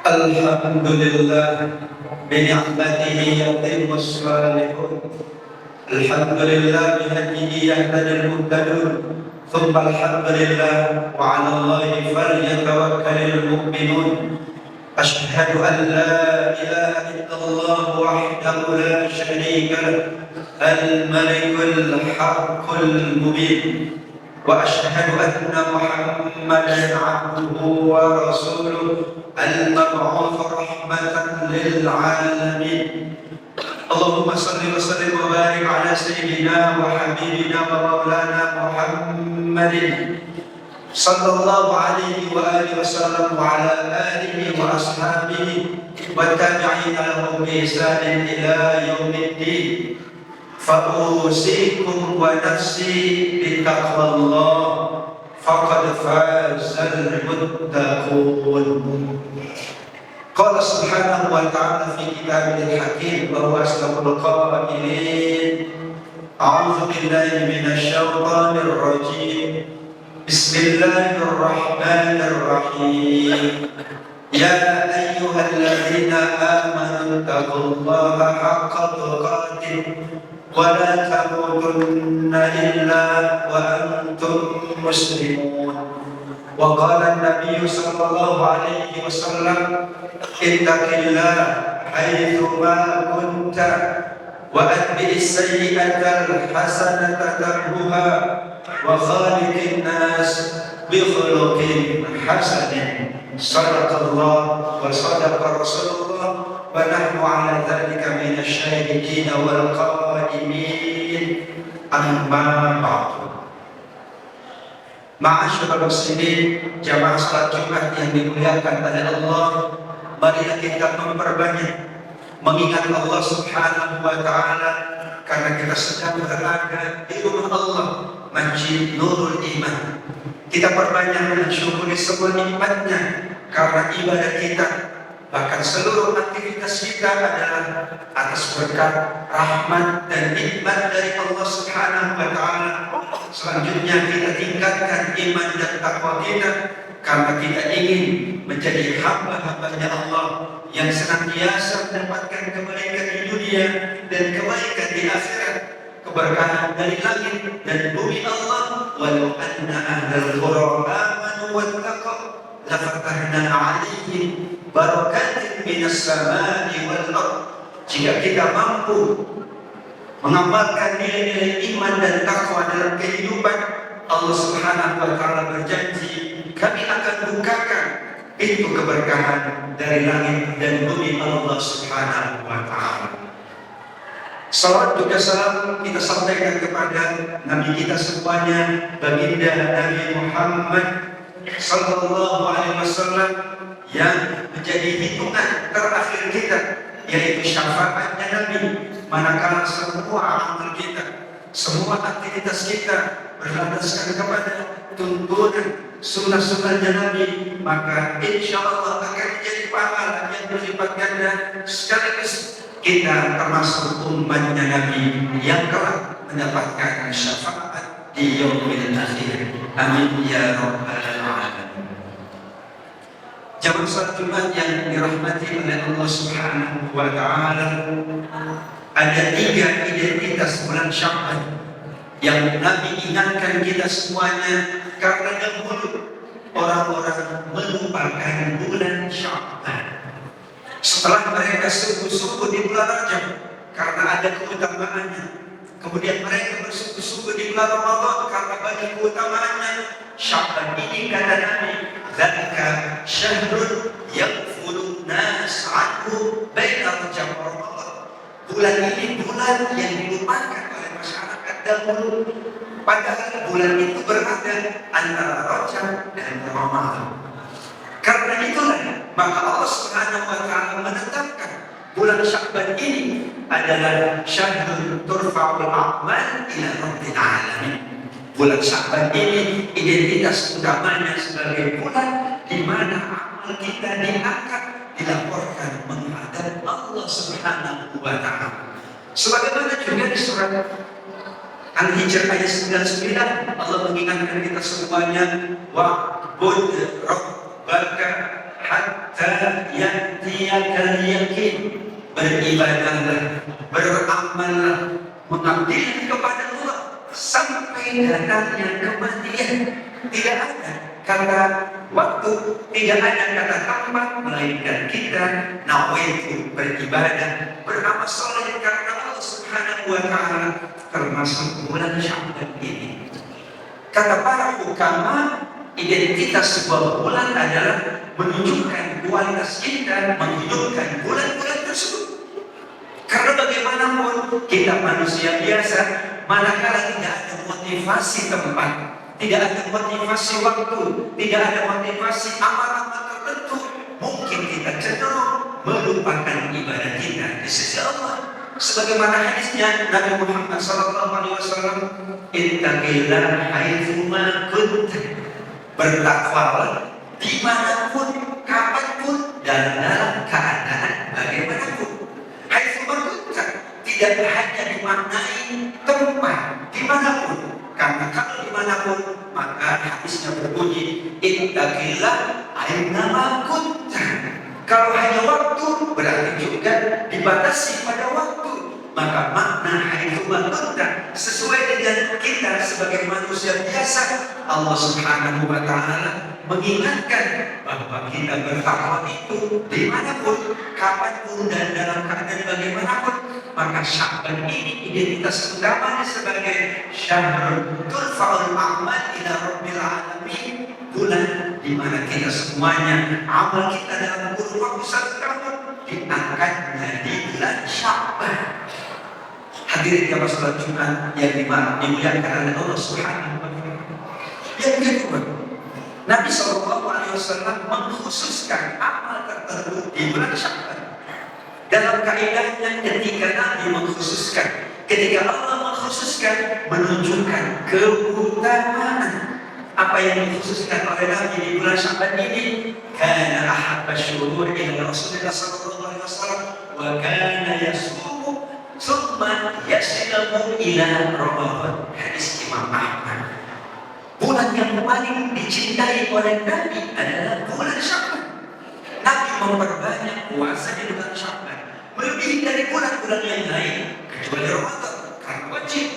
Alhamdulillah bini'matihi yatimmu shalihun. Alhamdulillah bihadihi yahtadil muhtadun. Thumma alhamdulillah wa 'ala Allahi falyatawakkalul mu'minun. Ashhadu an la ilaha illallah wahdahu la syarika lahu al-malikul haqqul mubin. Wa ashhadu anna Muhammadan 'abduhu wa rasuluh al-mab'uts rahmatan lil 'alamin. Allahumma salli wa sallim wa barik ala sayyidina wa habibina wa maulana Muhammadin sallallahu alaihi wa alihi wasallam wa ala alihi wa ashabihi wa tabi'ina lahum bi ihsanin ila yaumiddin. Fa'usikum wa nafsi bitaqwallah faqad fazal muttaqun. Qala subhanahu wa ta'ala fi kitabil hakim wa huwa asdaqul qailin. A'udzu billahi minasy syaithanir rajim. Bismillahirrahmanirrahim. Ya ayyuhalladzina amanu taqullaha haqqa tuqatih wa la tamutunna illa wa antum muslimun. Wa qala an-nabiy sallallahu alaihi wasallam ittaqillah haitsu ma kunta wa atbi'is sayyi'ata al-hasanata tamhuha wa khaliqin nas bi khuluqin hasanin. Sadaqallah wa sadaqa Rasulullah wa nahnu ala dzalika minasy syahidin wal qaimin. Amma ba'du. Ma'asyiral muslimin, jamaah salat Jumat yang dimuliakan oleh Allah, marilah kita memperbanyak mengingat Allah Subhanahu wa taala karena kita sedang berada di rumah Allah, Masjid Nurul Iman. Kita perbanyak mensyukuri semua nikmatnya karena ibadah kita, bahkan seluruh aktivitas kita adalah atas berkat rahmat dan nikmat dari Allah Subhanahu wa taala. Selanjutnya kita tingkatkan iman dan takwa kita karena kita ingin menjadi hamba-hambanya Allah yang senantiasa mendapatkan kebaikan di dunia dan kebaikan di akhirat, keberkahan dari langit dan bumi Allah. Walau anna ahlal qura amanu wattaqaw lafatahna 'alaihim barakatin minas samai wal ardh. Jika kita mampu mengamalkan nilai-nilai iman dan takwa dalam kehidupan, Allah Subhanahu wa taala berjanji, kami akan bukakan pintu keberkahan dari langit dan bumi Allah Subhanahu wa taala. Salawat juga salam kita sampaikan kepada Nabi kita semuanya, baginda Nabi Muhammad sallallahu alaihi wasallam yang menjadi hitungan terakhir kita, yaitu syafaatnya Nabi. Manakala semua amal kita, semua aktivitas kita berlandaskan kepada tuntunan sunnah-sunnahnya Nabi, maka insya Allah akan menjadi pahala yang berlipat ganda. Sekaligus kita termasuk umatnya Nabi yang kelak mendapatkan syafaat di yaumil akhir. Amin ya rabbal alamin. Jamaah salat Jumat yang dirahmati oleh Allah Subhanahu wa taala, ada 3 identitas bulan Sya'ban yang Nabi ingatkan kita semuanya, karena dahulu orang-orang melupakan bulan Sya'ban. Setelah mereka sungguh-sungguh di bulan Rajab karena ada keutamaannya, kemudian mereka bersungguh-sungguh di bulan Ramadan karena bagi keutamaannya. Sya'ban ini kata Nabi, dzaka syahrun yaghfulu nas 'anhu baina Rajab wa Ramadan. Bulan ini bulan yang dilupakan oleh masyarakat dahulu, padahal bulan itu berada antara Rajab dan Ramadan. Karena itulah maka Allah Subhanahu wa taala menetapkan bulan Sya'ban ini adalah syahrul turfa'ul a'mal ila rabbil alamin. Bulan Sya'ban ini identitas utamanya sebagai bulan di mana amal kita diangkat, dilaporkan menghadap Allah Subhanahu wa taala. Sebagaimana juga di surat Al-Hijr ayat 99, Allah mengingatkan kita semuanya, wa'bud rabbaka hatta kalian yakin, beribadahlah, beramallah, mengabdilah kepada Allah sampai datangnya kematian. Tidak ada kata waktu, tidak ada kata tempat, melainkan kita nawaitu beribadah, beramal soleh karena Allah Subhanahu wa Ta'ala, termasuk bulan Sya'ban ini. Kata para hukama, identitas sebuah bulan adalah menunjukkan kualitas kita menghidupkan bulan-bulan tersebut. Karena bagaimanapun kita manusia biasa, manakala tidak ada motivasi tempat, tidak ada motivasi waktu, tidak ada motivasi amal-amal tertentu, mungkin kita cenderung melupakan ibadah kita di sisi Allah. Sebagaimana hadisnya Nabi Muhammad SAW, ittaqillah haitsu ma kunta, bertakwalah dimanapun, kapanpun, dan dalam keadaan bagaimanapun. Haitsu ma kunta tidak hanya dimaknai tempat dimanapun, karena kalau dimanapun maka hadisnya berbunyi ittaqillah aina ma kunta. Kalau hanya waktu berarti juga dibatasi pada waktu. Maka makna haitsu ma kunta sesuai dengan kita sebagai manusia biasa. Allah Subhanahu wa Ta'ala mengingatkan bahwa kita bertakwa itu dimanapun, kapanpun, dan dalam keadaan bagaimanapun. Maka Sya'ban ini identitas utamanya sebagai syahrul turfa'ul a'mal ila rabbil alamin, bulan di mana kita semuanya amal kita dalam kurun waktu 1 tahun diangkatnya di bulan Sya'ban. Hadirin jamaah salat Jumat yang dimuliakan oleh Allah Subhanahu wa Ta'ala. Yang kedua, Nabi SAW mengkhususkan amal tertentu di bulan Sya'ban. Dalam kaidahnya ketika Nabi mengkhususkan, ketika Allah mengkhususkan, menunjukkan keutamaan. Apa yang dikhususkan oleh Nabi di bulan Sya'ban ini, kana ahabba syuhur ila Rasulullah sallallahu alaihi wasallam wa kana yasumu tsumma yasilamu ila Ramadan. Hadis Imam Ahmad. Bulan yang paling dicintai oleh Nabi adalah bulan Sya'ban. Nabi memperbanyak puasa di bulan Sya'ban melebihi dari bulan-bulan yang lain kecuali Ramadan karena wajib.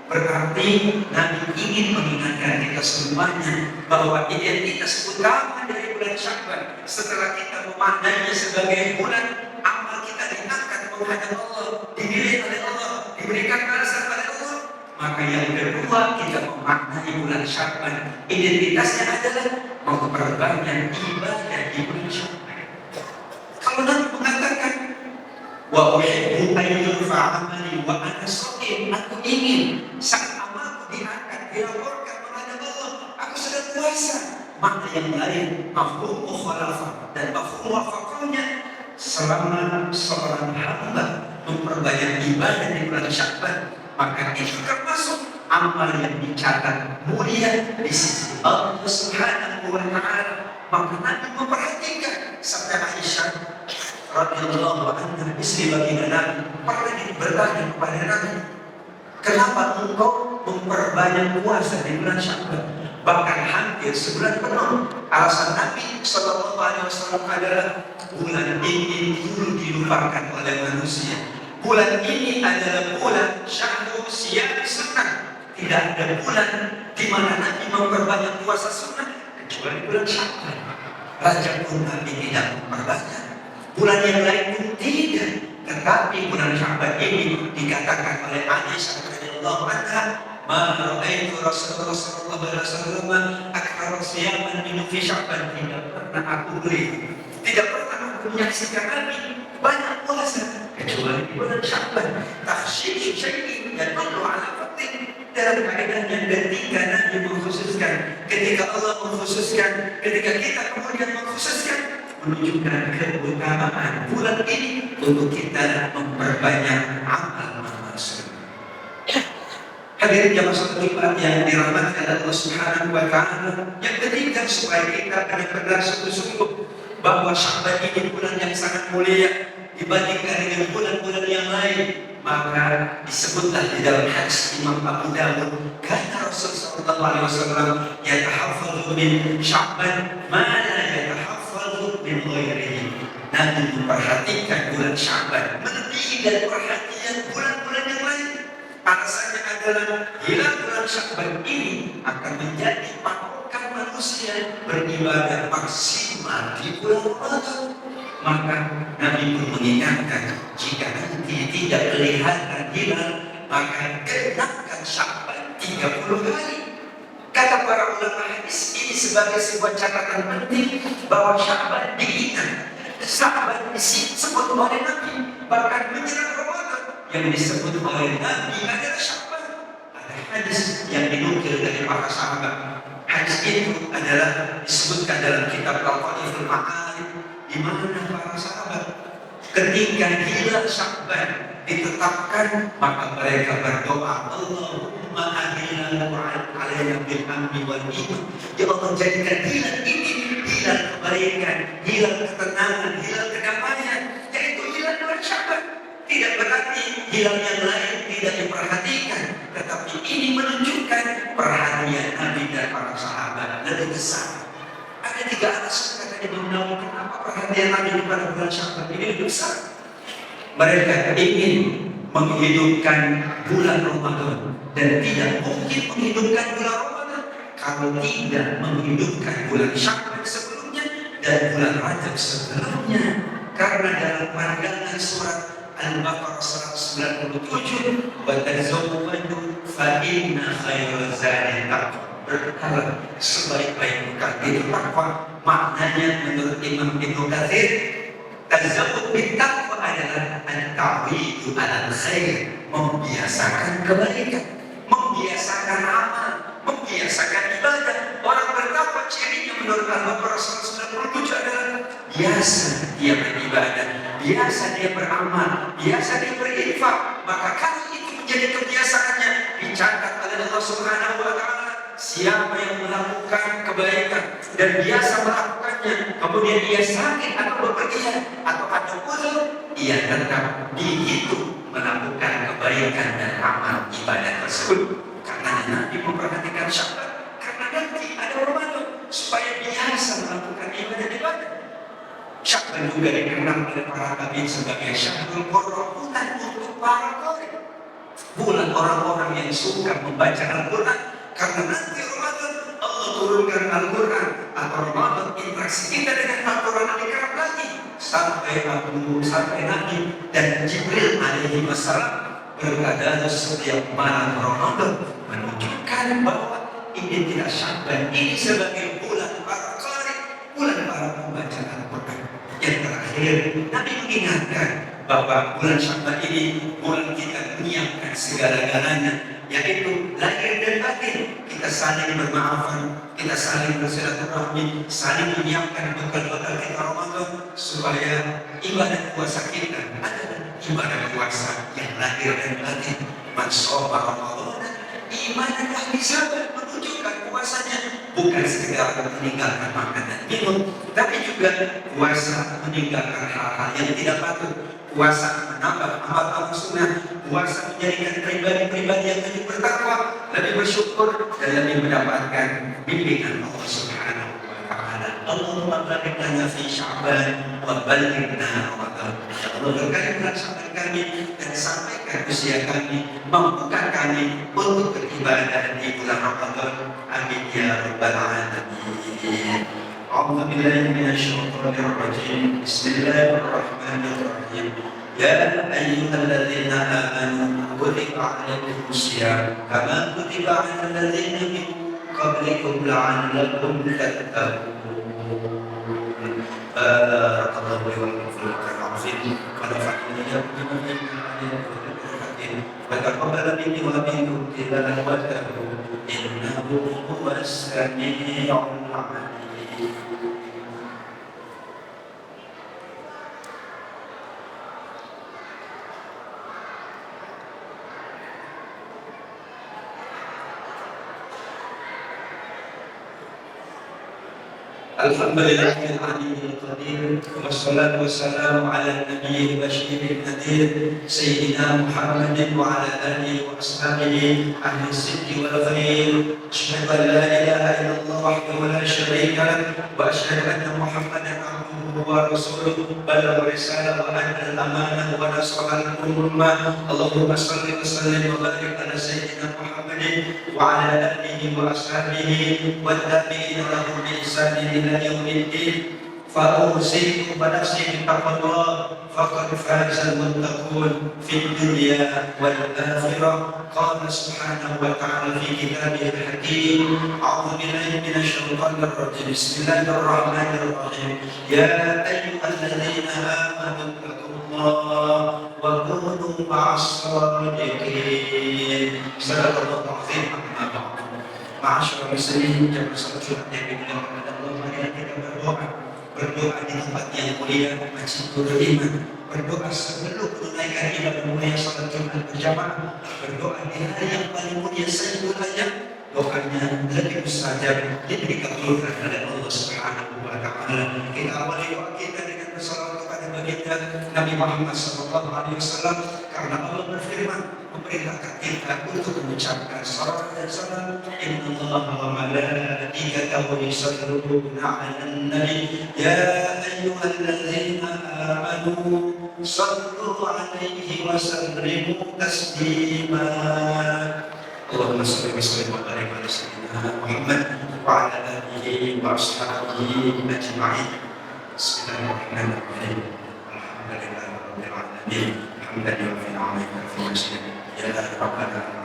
Berarti Nabi ingin mengingatkan kita semuanya bahwa identitas utama dari bulan Sya'ban, setelah kita memaknainya sebagai bulan amal kita diangkat menghadap Allah, dinilai oleh Allah, diberikan balasan oleh Allah, maka yang kedua kita memaknai bulan Sya'ban, identitasnya adalah memperbanyak ibadah di bulan Sya'ban. Kalau Nabi mengatakan wa uhibbu an yurfa amali wa ana shaqim, aku ingin saat amalku diangkat, dilaporkan menghadap Allah, aku sedang puasa. Makna yang lain mafhum mukhalafah dan mafhum wafaqahnya, selama seorang hamba memperbanyak ibadah di bulan Sya'ban, maka itu termasuk amal yang dicatat mulia di sisi Allah Subhanahu wa Ta'ala. Maka Nabi memperhatikan sampai Aisyah radhiyallahu anha, istri baginda Nabi, pernah bertanya kepada Nabi, kenapa engkau memperbanyak puasa di bulan Sya'ban, bahkan hampir sebulan penuh? Alasan Nabi sallallahu alaihi wasallam adalah bulan ini dulu dilupakan oleh manusia. Bulan ini adalah bulan syahrul siyam sunnah. Tidak ada bulan di mana Nabi memperbanyak puasa sunnah kecuali bulan Sya'ban. Rajab pun Nabi tidak memperbanyak. Bulan yang lain pun tidak, tetapi bulan Sya'ban ini dikatakan oleh Aisyah radhiyallahu anha, ma ra'aitu Rasulullah sallallahu alaihi wasallam akthar siyaman min fi Sya'ban. Tidak pernah aku beli, tidak pernah aku menyaksikan Nabi banyak puasa kecuali di bulan Sya'ban. Takhsyishu syai'in yadullu ala fadlih. Dalam kaidahnya ketika Nabi mengkhususkan, ketika Allah mengkhususkan, ketika kita kemudian mengkhususkan, menunjukkan keutamaan bulan ini untuk kita memperbanyak amal-amal sunnah. Hadirin jamaah salat Jumat yang dirahmati Allah Subhanahu wa Ta'ala, yang ketiga supaya kita benar-benar sungguh-sungguh bahwa Sya'ban ini bulan yang sangat mulia dibandingkan dengan bulan-bulan yang lain, maka disebutlah di dalam hadis Imam Abu Dawud, karena Rasulullah sallallahu alaihi wasallam yatahaffadhu min Sya'ban ma la yatahaffadhu min ghairihi. Nabi memperhatikan bulan Sya'ban melebihi dari perhatian bulan-bulan yang lain. Alasannya adalah hilal bulan Sya'ban ini akan menjadi patokan manusia beribadah maksimal di bulan Ramadan. Maka Nabi pun mengingatkan, jika nanti tidak kelihatan hilal, maka genapkan Sya'ban 30 hari. Kata para ulama hadis ini sebagai sebuah catatan penting bahwa Sya'ban diingat. Sya'ban disebut oleh Nabi, bahkan menjelang Ramadan yang disebut oleh Nabi adalah Sya'ban. Ada hadis yang dinukil dari para sahabat. Hadis itu adalah disebutkan dalam kitab Al-Qadiful Ma'arif, di mana para sahabat ketika hilal Sya'ban ditetapkan, maka mereka berdoa, Allahumma ahilna alaina bil amni wal iman. Ya Allah, jadikan hilal ini hilal kebaikan, hilal ketenangan, hilal kedamaian, yaitu hilal bulan Sya'ban. Tidak berarti hilal yang lain tidak diperhatikan, tetapi ini menunjukkan perhatian Nabi dan para sahabat lebih besar. Ada 3 alasan kata Imam Nawawi kenapa perhatian Nabi kepada bulan Sya'ban ini lebih besar. Mereka ingin menghidupkan bulan Ramadan dan tidak mungkin menghidupkan bulan Ramadan kalau tidak menghidupkan bulan Sya'ban sebelumnya dan bulan Rajab sebelumnya. Karena dalam pandangan surat Al-Baqarah 197, wa tazawwadu fa inna khairal zadi taqwa. Berkala sebaik-baik bekal itu takwa. Maknanya menurut Imam Ibnu Katsir, tazawwud bittaqwa adalah at-ta'widu 'alal khair, membiasakan kebaikan, membiasakan amal, membiasakan ibadah. Orang bertakwa cirinya menurut Al-Baqarah 197 adalah biasa dia beribadah, biasa dia beramal, biasa dia berinfak. Maka kalau itu menjadi kebiasaannya, dicatat oleh Allah Subhanahu wa Ta'ala, siapa yang melakukan kebaikan dan biasa melakukannya, kemudian ia sakit atau bepergian atau ada uzur, ia tetap dihitung melakukan kebaikan dan amal ibadah tersebut. Karena Nabi memperhatikan Sya'ban, karena nanti ada Ramadan supaya biasa melakukan ibadah-ibadah. Sya'ban juga dikenal oleh para tabi'in sebagai syahrul qur'an, bulan untuk para qari, bulan orang-orang yang suka membaca Al-Quran. Karena nanti Ramadan Allah turunkan Al-Quran, atau Ramadan interaksi kita dengan Al-Quran lebih kerap lagi sampai Nabi dan Jibril alaihi wassalam berkata setiap malam Ramadan, menunjukkan bahwa identitas Sya'ban ini sebagai bulan para qari, bulan para pembaca Al-Quran. Yang terakhir, Nabi mengingatkan bahwa bulan Sya'ban ini bulan kita menyiapkan segala-galanya, yaitu lahir dan batin. Kita saling bermaafan, kita saling bersilaturahmi, saling menyiapkan bekal-bekal kita Ramadan supaya ibadah puasa kita adalah ibadah puasa yang lahir dan batin. Man shoma Ramadan imanan wa ihtisaban, menunjukkan puasanya bukan sekedar meninggalkan makan dan minum, tapi juga puasa meninggalkan hal-hal yang tidak patut. Puasa menambah amal-amal sunnah, puasa menjadikan pribadi-pribadi yang lebih bertakwa, lebih bersyukur, dan lebih mendapatkan bimbingan Allah Subhanahu wa Ta'ala. Allahumma barik lana fi Sya'ban wa balighna Ramadan. Ya Allah, berkahi bulan Sya'ban kami dan sampaikan usia kami, mampukan kami untuk beribadah di bulan Ramadan. Amin ya rabbal alamin. أعوذ بالله من الشيطان الرجيم. بسم الله الرحمن الرحيم. يا أيها الذين آمنوا كتب عليكم الصيام كما كتب على الذين من قبلكم لعلكم تتقون. بارك الله لي ولكم في القرآن العظيم ونفعني بما فيه من الآيات والذكر الحكيم وتقبل مني ومنكم تلاوته إنه هو السميع العليم. Alhamdulillahil aliyyil qadir, wassalatu wassalamu ala nabiyil basyiril nadir sayyidina Muhammadin wa ala alihi wa ashabihi ahli sidqi wal khair. Asyhadu an la ilaha illallah wahdahu la syarika lah wa asyhadu anna Muhammadan abduhu wa ورسوله بلغ الرسالة وأدى الأمانة ونصح الأمة. اللهم صل وسلم وبارك على سيدنا محمد وعلى آله وأصحابه والتابعين لهم بإحسان إلى يوم الدين. فأوصيكم ونفسي بتقوى الله فقد فاز المتقون في الدنيا والآخرة. قال سبحانه وتعالى في كتابه الحكيم: أعوذ بالله من الشيطان الرجيم، بسم الله الرحمن الرحيم. يا أيها الذين آمنوا اتقوا الله وكونوا مع الصادقين. صدق الله العظيم. أما بعد، معاشر المسلمين jamaah salat Jumat yang dimuliakan Allah, mari kita berdoa di tempat yang mulia, Masjid Nurul Iman. Berdoa sebelum menunaikan ibadah mulia salat Jumat berjamaah. Berdoa di hari yang paling mulia sebulannya. Doanya lebih mustajab, lebih dikabulkan oleh Allah Subhanahu wa Ta'ala. Kita awali doa kita dengan bersalawat kepada baginda Nabi Muhammad SAW, karena Allah berfirman memerintahkan kita untuk mengucapkan salawat dan salam. Innallaha wa malaikatahu yusholluna 'alan nabi ya ayyuhalladzina amanu shallu 'alaihi wa sallimu taslima. Allahumma shalli wa sallim wa barik ala sayyidina Muhammad wa ala alihi wa ashabihi ajma'in. Bismillahirrahmanirrahim. Alhamdulillahirabbil alamin. Hamdan yuwaffi ni'amahu wa yuwaffi ya rabbana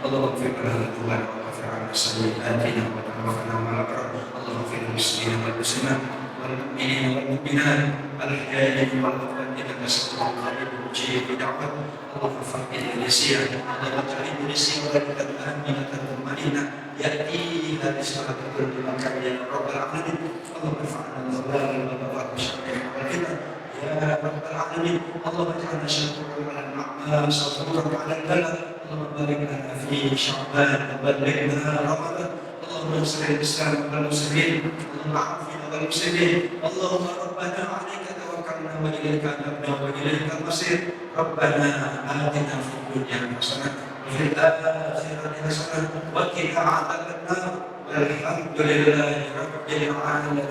اللهم اغفر لنا ذنوبنا واغفر عنا سيئاتنا وتوفنا مع الابرار. اللهم اغفر للمسلمين والمسلمات والمؤمنين والمؤمنات الاحياء والاموات انك سميع قريب مجيب دعوات. اللهم ارفع اندونيسيا، اللهم اجعل اندونيسيا بلدا امنه مطمئنه ياتيها رزقك كل مكان يا رب العالمين. اللهم ارفعنا الضلال والبغاء والشر والفتن يا رب العالمين. اللهم اجعلنا شكورا على النعماء صبورا على البلاء. اللهم بارك لنا في شعبان وبلغنا رمضان. اللهم انصر الاسلام والمسلمين، اللهم عافنا والمسلمين. اللهم ربنا عليك توكلنا واليك انبنا واليك المصير. ربنا آتنا في الدنيا حسنه وفي الاخره حسنه وقنا عذاب النار والحمد لله رب العالمين.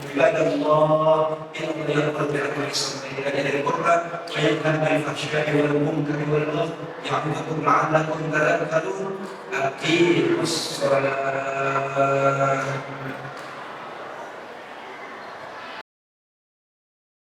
عباد الله إن الله يأمر بالعدل والإحسان وإيتاء ذي القربى وينهى عن الفحشاء والمنكر والبغي يعظكم لعلكم تذكرون. أقيموا الصلاة.